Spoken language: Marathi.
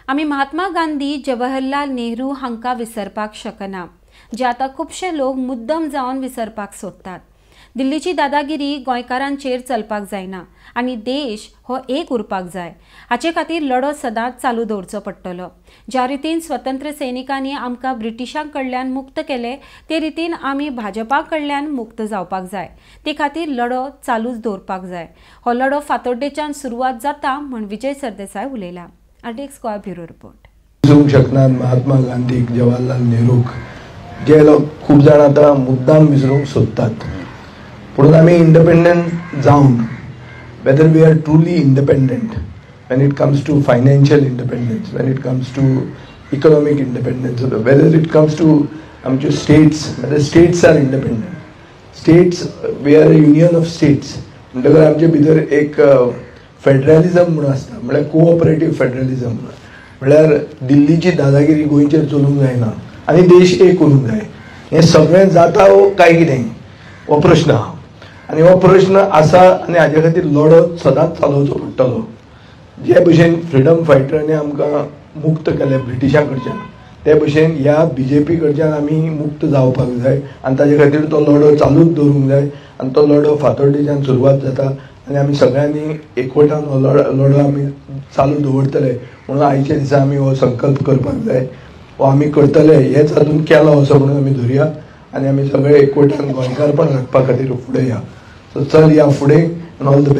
आमी महात्मा गांधी जवाहरलाल नेहरू हांकां विसरपाक शकना, जे आतां खुबशे लोक मुद्दम जावन विसरपाक सोदतात। दिल्लीची दादागिरी गोंयकारांचेर चलपाक जायना आनी देश हो एक उरपाक जाय। हाचे खातीर लढो सदांच चालू दवरचो पडटलो। ज्या रितीन स्वतंत्र सैनिकांनी आमकां ब्रिटिशां कडल्यान मुक्त केले, ते रितीन आमी भाजपा कडल्यान मुक्त जावपाक जाय। ते खातीर लढो चालूच दवरपाक जाय। हो लढो फातोड्डेच्यान सुरवात जाता म्हण विजय सरदेसाय उलयला। Arctic square bureau report. विसरूंक शकनात महात्मा गांधीक, जवाहरलाल नेहरूक, जे लोक खूप जाण आता मुद्दाम विसरूंक सोदतात। म्हणून आमी इंडिपेंडंट जावन, whether we are truly independent when it comes to financial independence, when it comes to economic independence, whether it comes to आमचे states, whether states are independent, states, we are a union of states, म्हणटकर आमचे भितर एक फेडरलिझम म्हणून आसता, म्हळ्यार कोऑपरेटिव्ह फेडरलिझम। म्हळ्यार दिल्लीची दादागिरी गोंयचेर चलूंक जायना आनी देश एक उरूंक जाय। हें सगळें जाता काय कितें हो प्रश्न आहा आनी हो प्रश्न आसा आनी हाजे खातीर लढो सदांच चालोवचो पडटलो। जे भशेन फ्रिडम फायटरांनी आमकां मुक्त केले ब्रिटिशां कडच्यान, ते भशेन ह्या बीजेपी कडच्यान आमी मुक्त जावपाक जाय आनी ताजे खातीर तो लढो चालूच दवरूंक जाय। आनी तो लढो फातोड्डेच्यान सुरवात जाता आनी आमी सगळ्यांनी एकवटान हो लढो आमी चालू दवरतले म्हणून आयच्या दिसा आमी हो संकल्प करपाक जाय। हो आमी करतले, हेच हातून केलो असो म्हणून आमी धरया आनी आमी सगळे एकवटान गोंयकारपण राखपा खातीर फुडें या। सो चल या फुडें, ऑल द बेस्ट।